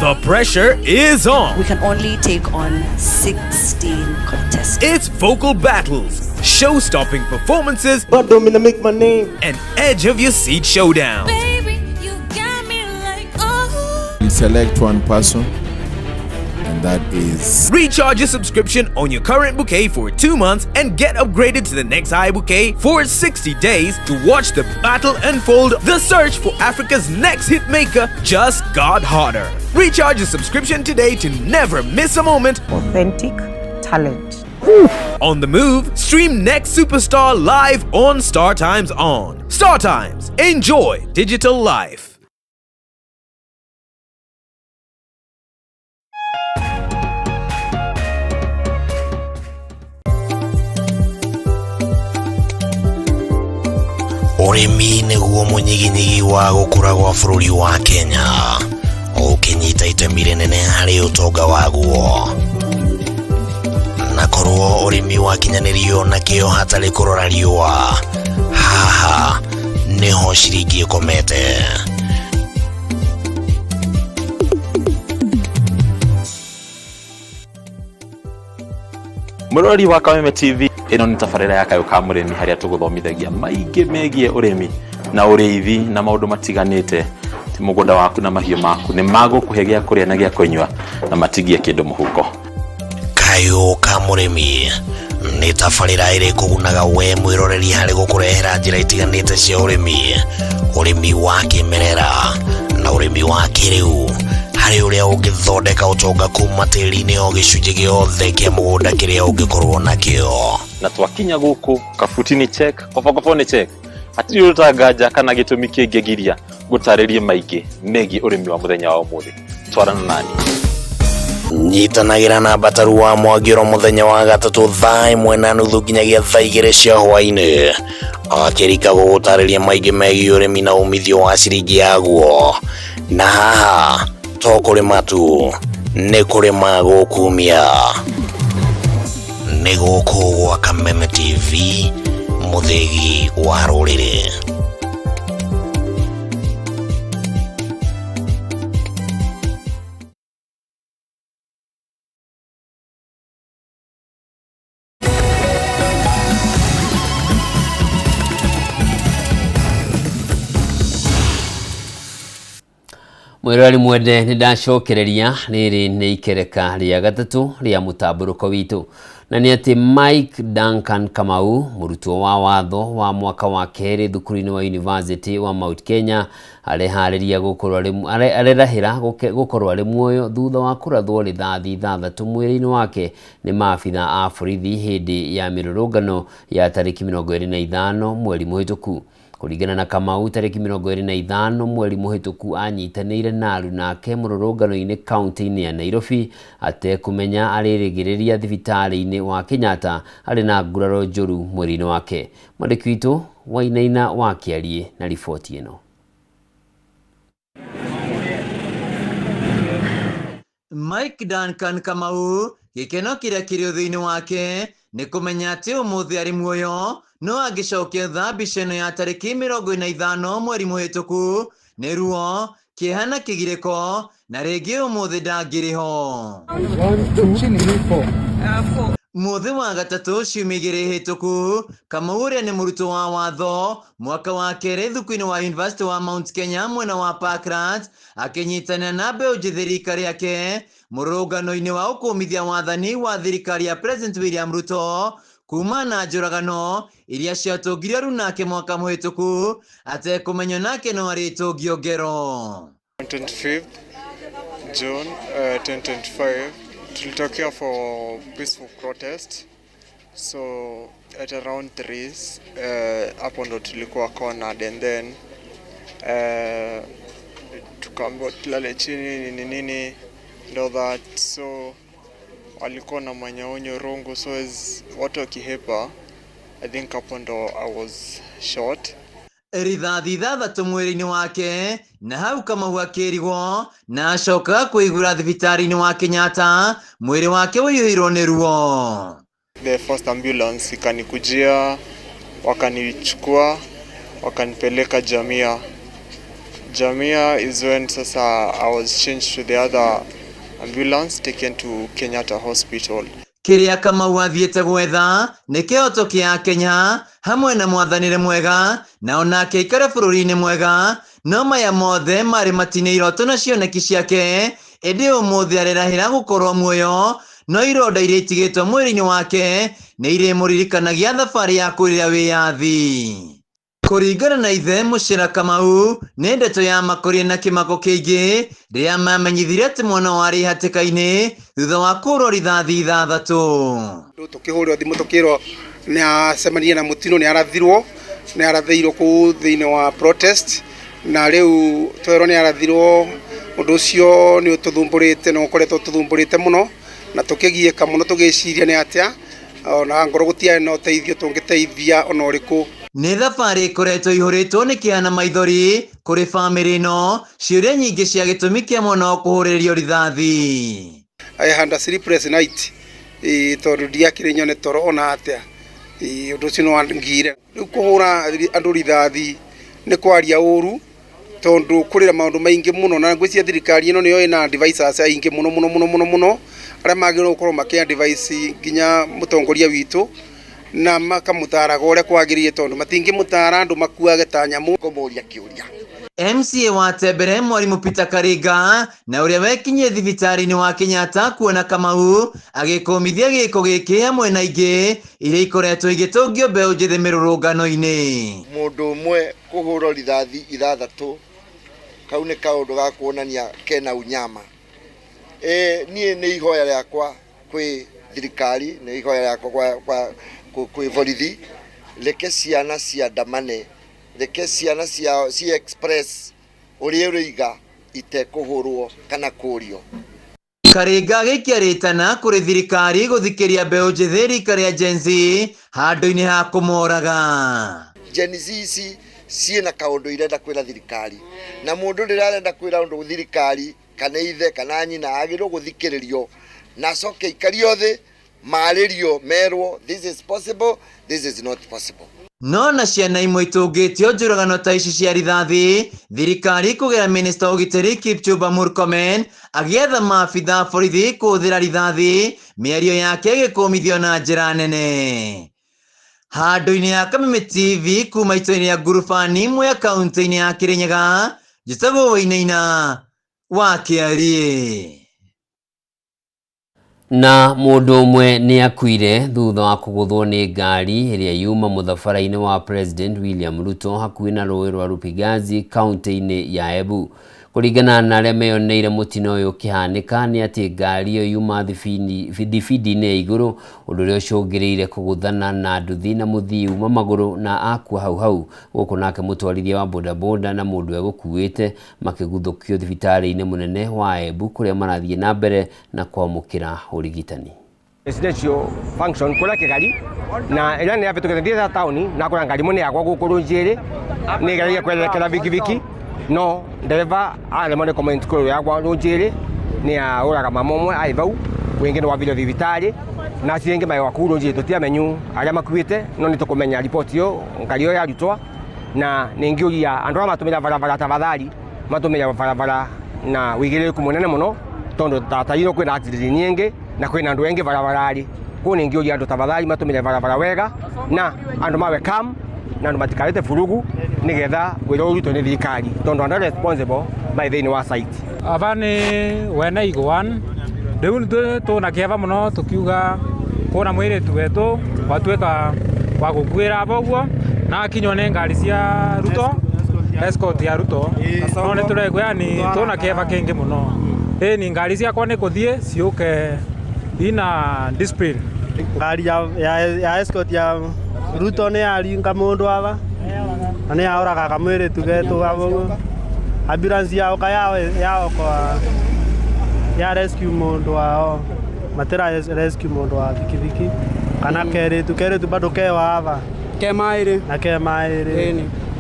Speaker 9: The pressure is on.
Speaker 10: We can only take on 16 contestants.
Speaker 9: It's vocal battles, show-stopping performances,
Speaker 11: but don't mean make my name,
Speaker 9: an edge-of-your-seat showdown.
Speaker 10: Baby, you got me like, oh.
Speaker 12: We select one person, and that is...
Speaker 9: Recharge your subscription on your current bouquet for 2 months and get upgraded to the next high bouquet for 60 days to watch the battle unfold. The search for Africa's next hit maker just got hotter. Recharge your subscription today to never miss a moment.
Speaker 10: Authentic talent.
Speaker 9: On the move, stream Next Superstar live on Star Times On. Star Times, enjoy digital life.
Speaker 13: Urimi niguo munyiginyigi wa gukura gwa bururi wa Kenya. Ukinyita itemi rinene hari utonga waguo. Na korwo urimi wa kinyanirio na kio hatari kurora riua. Haha niho ciringi ikomete.
Speaker 28: Murori wa Kameme TV, ino ni tafarira ya Kayo ka murimi haria tuguthomithagia maingi megie urimi na uriithi na maundu matiganite. Ti mugunda waku na mahiu maku ni magukuhe gia kuria na gia kunywa na matigie kindu muhuko.
Speaker 13: Kayo ka murimi ni tafarira iri kugunaga we mwiroreri hari gukurehera njira itiganite cia urimi, urimi wa kimerera na urimi wa kiriu. Hari uria ungithondeka utonga kuma tiri-ini o gicunji giothe kia mugunda kiria ungikorwo nakio.
Speaker 28: Na twakinya guku kabutini check, kobokoboni check. Atiri utagaja kana gitumi kingigiria gutaririe maingi megie urimi wa muthenya wa umuthi. Twarana nani.
Speaker 13: Nyitanagira na bataru wa Mwagiro muthenya wa gatatu thaa 1:30 nginyagia thaa 2 cia hwaini. Akirika gutariria maingi megie urimi na umithio wa ciringi yaguo. Na haha to kurima tu ni kurima gukumia. Ni guku gwa Kameme TV, muthigi wa rurire.
Speaker 2: Mwirori mwende ni ndacokereria riri ni ikereka ria gatatu ria mutamburuko witu na ni ati Mike Duncan Kamau murutwo wa watho wa mwaka wa keri thukuru-ini wa University wa Mount Kenya arehariria gukorwo ari muoyo thutha wa kurathwo rithathi ithathatu mwiri-ini wake ni maabitha a borithi hindi ya mirurungano ya tariki 25 mweri muhituku. Kuringana na Kamau, tariki 25 mweri muhituku anyitanĩire na aruna ake mũrũrũngano-inĩ kaunti-inĩ ya Nairobi atekumenya arĩrĩgĩrĩria thibitarĩ-inĩ wa Kenyatta arĩ na nguraro njũru mwĩrĩ-inĩ wake. Mwandĩki witũ Wainaina wa Kĩarie na riboti ĩno.
Speaker 11: Mike Duncan Kamau, gĩkeno kĩrĩa kĩrĩ thĩinĩ wake nĩ kũmenya atĩ ũmũthĩ arĩ muoyo, no angĩcokia mbica ĩno ya tarĩki 25 mweri mũhĩtũku nĩ ruo, kĩeha na kĩgirĩko, na rĩngĩ ũmũthĩ ndangĩrĩ ho. Mũthĩ wa gatatũ ciumia igĩrĩ hĩtũku, Kamau ũrĩa nĩ mũrutwo wa watho mwaka wa kerĩ thukuru-inĩ wa University wa Mount Kenya mwena wa Parklands akĩnyitanĩra na mbeũ njĩthĩ thirikari yake mũrũrũngano-inĩ wa ũkũmithia wathani wa thirikari ya President William Ruto kuma na njũragano iria ciatũngirio aruna ake mwaka mũhĩtũku atekũmenywo nake no arĩtũngio ngero.
Speaker 27: 25th June 2025 tulitokea for peaceful protest, so at around 3 hapo ndo tulikuwa cornered, and then tukaambiwa tulale chini nini ndo that, so walikuwa na manyaonyo rongo, so as watu wakihepa, I think hapo ndo I was shot.
Speaker 11: Rithathi ithathatũ mwĩrĩ-inĩ wake, na hau Kamau akĩrigwo na acoka kũigũra thibitarĩ-inĩ wa Kenyatta, mwĩrĩ wake ũiyũirwo nĩ ruo.
Speaker 27: The first ambulance ikanikujia, wakanichukua wakanipeleka Jamia. Jamia is when sasa I was changed to the other ambulance taken to Kenyatta Hospital.
Speaker 11: Kĩrĩa Kamau athiĩte gwetha nĩ kĩhoto kĩa Kenya hamwe na mwathanĩre mwega na onake aikare bũrũri-inĩ mwega, no maya mothe marĩ matinĩ iroto na cioneki ciake, ĩndĩ ũmũthĩ arerahĩra gũkorwo muoyo, no ironda iria itigĩtwo mwĩrĩ-inĩ wake nĩ irĩmũririkanagia thabarĩ ya kũrĩra wĩyathi. Kũringana na ithe Mũcĩra Kamau, nĩ ndeto ya makoria na kĩmako kĩingĩ rĩrĩa mamenyithire atĩ mwana warĩ hatĩka-inĩ thutha wa kũhũrwo rithathi ithathatũ.
Speaker 14: Tũkĩhũrĩrwo thimũ tũkĩrwo nĩ acemanirie na mũtino, nĩ arathĩirwo kũu thĩinĩ wa protest, na rĩu twerwo nĩ arathirwo. Ũndũ ũcio nĩ ũtũthumbũrĩte na ũkoretwo ũtũthumbũrĩte mũno, na tũkĩgiĩka mũno tũgĩciria nĩ atĩa ona ngoro gũtiarĩ na ũteithio tũngĩteithia ona ũrĩkũ.
Speaker 11: Nĩ thabarĩ ĩkoretwo ihũrĩtwo nĩ kĩeha na maithori kũrĩ bamĩrĩ ĩno, ciũria nyingĩ cia gĩtũmi kĩa mwana wa kũhũrĩrĩrio rithathi.
Speaker 14: I had a sleepless night, tondũ ndiakĩrĩ nyone toro ona atĩa. Ũndũ ũcio nĩ wangire. Rĩu kũhũra andũ rithathi nĩ kwaria ũru, tondũ kũrĩ maũndũ maingĩ mũno, na ngwĩciria thirikari ĩno nĩyo ĩna advisors aingĩ mũno arĩa magĩrĩirwo gũkorwo makĩ-advise nginya mũtongoria witũ na makamũtaraga ũrĩa kwagĩrĩire, tondũ matingĩmũtara andũ makuage ta nyamũ. Kũmũria kĩũria.
Speaker 11: MCA wa Tembere Mwarimũ Peter Karinga na ũrĩa wekinyie thibitarĩ-inĩ wa Kenyatta kuona Kamau agĩkũmithia gĩko gĩkĩ hamwe na ingĩ iria ikoretwo igĩtũngio mbeũ njĩthĩ mĩrũrũngano-inĩ.
Speaker 15: Mũndũ ũmwe kũhũrwo rithathi ithathatũ, kau nĩ kaũndũ ga kuonania kena unyama. Niĩ nĩ ihoya rĩakwa kwĩ thirikari, nĩ ihoya rĩakwa kwĩ borithi, reke ciana ciandamane, reke ciana ciao ci express ũrĩa ũrĩiga itekũhũrwo kana kũũrio.
Speaker 11: Karinga agĩikia rĩtana kũrĩ thirikari gũthikĩria mbeũ njĩthĩ rika rĩa Gen Z handũ-inĩ ha kũmoraga.
Speaker 15: Gen Z ici ciĩna kaũndũ irenda kwĩra thirikari, na mũndũ rĩrĩa arenda kwĩra ũndũ thirikari kana ithe kana nyina agĩrĩirwo gũthikĩrĩrio na acoke ikario thĩ, marĩrio merwo this is possible, this is not possible.
Speaker 11: No na ciana imwe itũngĩtio njũragano ta ici cia rithathi, thirikari kũgera minista ũgitĩri Kipchumba Murkomen agĩetha maabitha borithi kũhũthĩra rithathi, mĩario yake ĩgĩkũmithio na njĩra nene. Handũ-inĩ ya Kameme TV kuma itũra-inĩ ya ngurubani imwe ya kaunti-inĩ ya Kirinyaga, njĩtagwo Wainaina wa Kĩarie.
Speaker 2: Na mũndũ ũmwe nĩ akuire thutha wa kũgũthwo nĩ ngari ĩrĩa yuma mũthabara-inĩ wa President William Ruto hakuhĩ na rũĩ rwa Rupigazi kaunti-inĩ ya Embu. Kuringana na aria meyoneire mutino uyu kihanika ni ati ngari iyo yuma thibindi-ini iguru undu uria ucungireire kuguthana na nduthi na muthii uma maguru na akua hau guku nake mutwarithia wa bodaboda na mundu egukuite makiguthukio thibitari-ini munene wa Embu kuria marathie na mbere na kwamukira urigitani.
Speaker 3: Residential function kula kigari na ila ni afitu kwenye town na kuna ngari mune yakwa gukuru njiri ni gari kwelekera bikibiki no driver ale mone comment kuru yakwa njiri ni auraga mamomwe aivau wengine wa video thibitari na cienge mai wakuru njiri tutiamenyu aria makuite no nitukumenya report yo ngari yo yarutwa na ningiuria andu matumira barabara tafadhali matumira barabara na wigiriku munene muno tondu tatayiro kwina accident nyingi na kwina andu wengi barabarari kuni ngioria andu tafadhali matumire barabara wega na andu mawe calm na andu matikarete furugu nigetha wiro uruto ni thirikari tondu andu responsible by the wa site
Speaker 16: avani wena igwan riu tuna kieva muno tukiuga kuna mwire tuwetu watweka wa gukwira boguo na kinyone ngari cia Ruto escort ya Ruto no ni turegwa yani tuna kieva kingi muno ni ngari cia kwa ni kuthie ciuke ina discipline.
Speaker 17: Ngari ya escort ya Ruto ni aringa mundu ava na ni auraga kamwire tugetu abo ambulance yao kwa ya rescue mundu wao matera rescue mundu wa pikipiki kana kere tu bado kewa ava kemaire na kemaire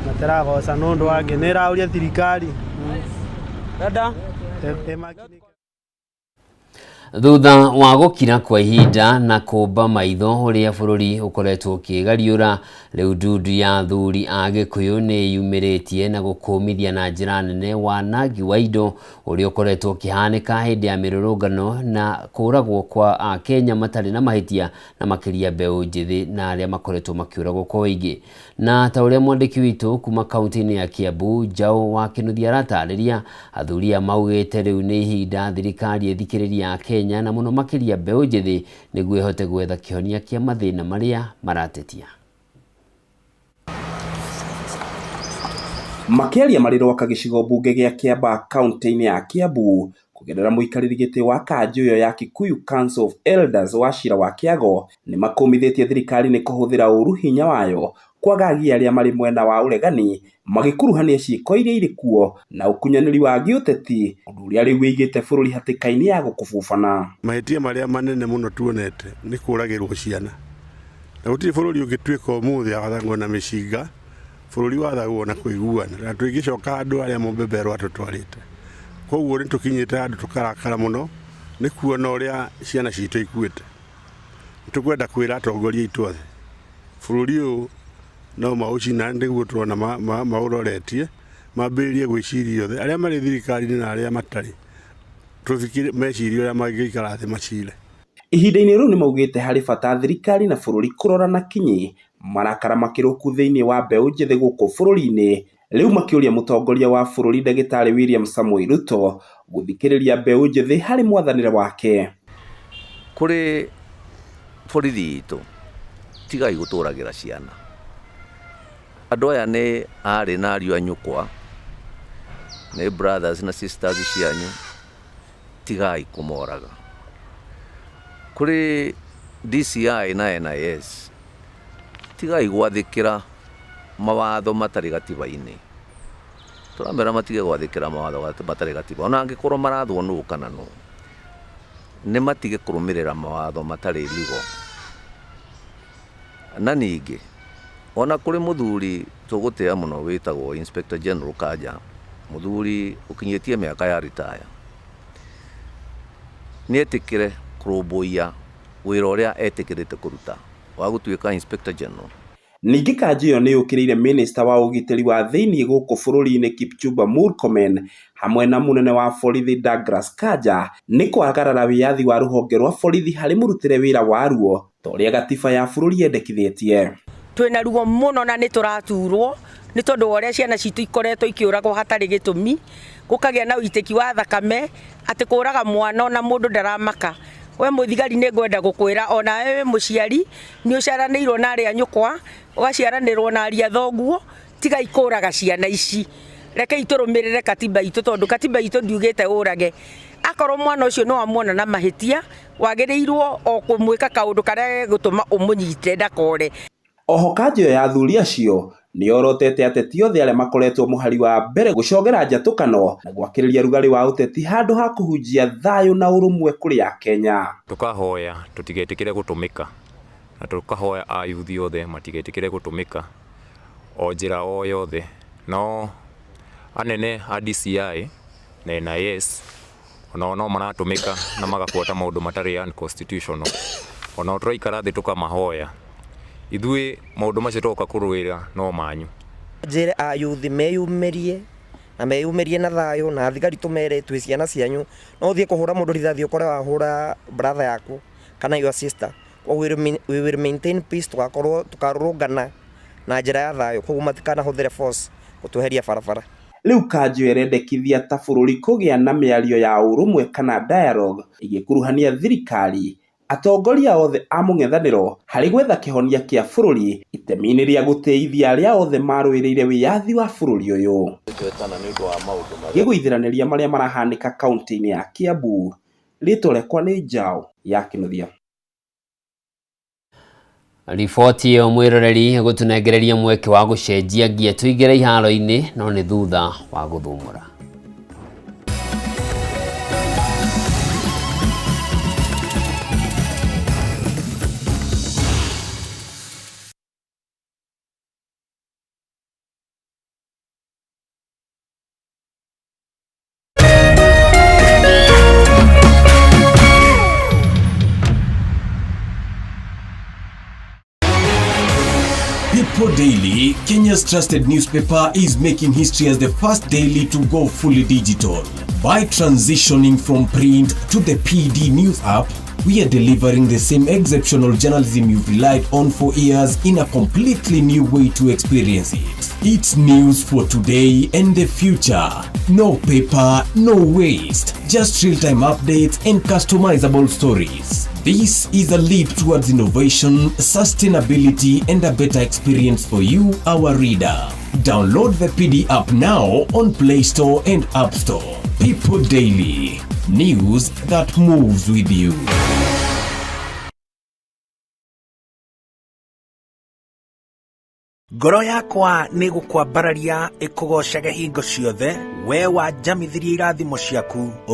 Speaker 17: matera gosa nundu wangi ni rauria thirikari dada
Speaker 2: Thutha wa gukira kwa ihinda na kumba maitho uria bururi ukoretwo ukigariura riu ndundu ya athuri a Gikuyu ni yumiritie na gukumithia na njira nene wanangi wa indo uria ukoretwo ukihanika hindi ya mirurungano na kuragwo kwa Akenya matari na mahitia na makiria mbeu njithi na aria makoretwo makiuragwo kwa wingi. Na ta uria mwandiki witu kuma kaunti-ini ya Kiambu Njau wa Kinuthia aratariria athuri maugite riu ni ihinda thirikari ithikiriria Kenya na muno makiria mbeu njithi niguo ihote gwetha kihonia kia mathina maria maratetia.
Speaker 19: Makiaria mariro ka gicigo bunge gia Kiamba kaunti-ini ya Kiambu kugerera muikariri giti wa kanjo yo ya Kikuyu Council of Elders wa Shira wa Kiago ni makomithitie thirikari ni kuhuthira uru hinya wayo kwagagia aria mari mwena wa uregani magikuruhania ciiko iria iri kuo na ukunyaniri wa giuteti undu uria riu wigite bururi hatikaini ya gukububana.
Speaker 20: Mahitia maria manene muno tuonete ni kuragirwo ciana na gutiri bururi ungitwika umuthi agathangwo na mishinga bururi wathagwo na kuiguana na twigicoka andu aria mumbebero atutwarite koguo ni tukinyite andu tukarakara muno ni kuona uria ciana citu ikuite tukwenda kwira atongoria itu othe bururi uyu no maucina ndiguo tuona mauroretie mambirie gwiciria othe aria mari thirikari na aria matari tufikire meciria uria magikara thi macire.
Speaker 19: Ihinda-ini riu ni maugite hari bata thirikari na bururi kurora na kinyi marakara makiruku thiini wa mbeu njithi guku bururi-ini riu makiuria mutongoria wa bururi Ndagitari William Samoei Ruto guthikiriria mbeu njithi hari mwathanire wake.
Speaker 21: Kuri borithi itu tigai guturagira ciana andu aya ni ari na ariu anyukwa ni brothers na sisters cianyu tigai kumoraga. Kuri DCI na NIS tigai gwathikira mawatho matari gatiba-ini turamera matige gwathikira mawatho matari gatiba ona angikorwo marathwo nu kana no ni matige kurumirira mawatho matari ligo na ningi ona kuri muthuri tugutea muno witagwo Inspector General Kaja muthuri ukinyetie miaka ya retire ni etikire kurubuia wira uria etikirite kuruta wa gutwika Inspector General.
Speaker 19: Ningi kanjio ni ukiriire minister wa ugitiri wa thiini guku bururi-ini Kipchumba Murkomen hamwe na munene wa borithi Douglas Kanja ni kwagarara wiathi wa ruhonge rwa borithi hari murutire wira waruo toria gatiba ya bururi yendekithitie.
Speaker 24: Twina ruo muno na ni turaturwo ni tondu oria ciana citu ikoretwo ikiuragwo hatari gitumi gukagia na uiteki wa thakame ati kuraga mwana na mundu ndaramaka. We muthigari ni ngwenda gukwira ona wewe muciari ni uciaranirwo na aria nyukwa ugaciaranirwo na aria thoguo tiga ikuraga ciana ici reke iturumirire katiba itu tondu katiba itu ndiugite urage akorwo mwana ucio no amwona na mahitia wagirirwo o kumwika kaundu karia gutuma umunyite ndakore.
Speaker 19: Oho kanjũ ya athuri acio niorotete ateti othe arĩa makoretwo mũhari wa mbere gũcogera njatũkano na gwakĩrĩria rugari wa ũteti handũ ha kũhunjia thayũ na ũrũmwe kũrĩ Akenya.
Speaker 1: Tukahoya tutigetikire gutumika na tukahoya ayuthi othe matigetikire gutumika o njĩra o yothe, no anene a DCI na NIS no maratumika na magafuata maundu matari unconstitutional. Ona turaikara thĩ tukamahoya ithuĩ maundu macio toka kũrũĩra no manyu.
Speaker 5: Njĩre ayuthi meyumerie na thayũ na thigari tumere twĩ ciana cianyu no thiĩ kũhũra mũndũ rithathi ũkore wahũra brother yaku kana your sister. We will maintain peace, tukarũrũngana na njĩra ya thayũ, koguo matikanahũthĩre force gũtweheria barabara.
Speaker 19: Rĩu kanjũ ĩrendekithia ta bũrũri kũgĩa na mĩario ya ũrũmwe kana dialogue igĩkuruhania thirikari, atongoria othe a mũng'ethanĩro harĩ gwetha kĩhonia kĩa bũrũri itemi-inĩ rĩa gũteithia arĩa othe marũĩrĩire wĩyathi wa bũrũri ũyũ. Gĩgũithiranĩria marĩa marahanĩka kaunti-inĩ ya Kiambu, rĩtwa rĩakwa nĩ Njaũ ya Kĩnuthia.
Speaker 2: Riboti ya mwĩroreri gũtunengereria mweke wa gũcenjia ngia tũingĩre iharo-inĩ no nĩ thutha wa gũthumũra.
Speaker 6: People Daily, Kenya's trusted newspaper, is making history as the first daily to go fully digital. By transitioning from print to the PD News app, we are delivering the same exceptional journalism you've relied on for years in a completely new way to experience it. It's news for today and the future. No paper, no waste. Just real-time updates and customizable stories. This is a leap towards innovation, sustainability, and a better experience for you, our reader. Download the PD app now on Play Store and App Store. People Daily. News that moves with you.
Speaker 18: Ngoro yakwa nĩ gũkwambararia ĩkũgocage hingo ciothe we wanjamithirie irathimo ciaku.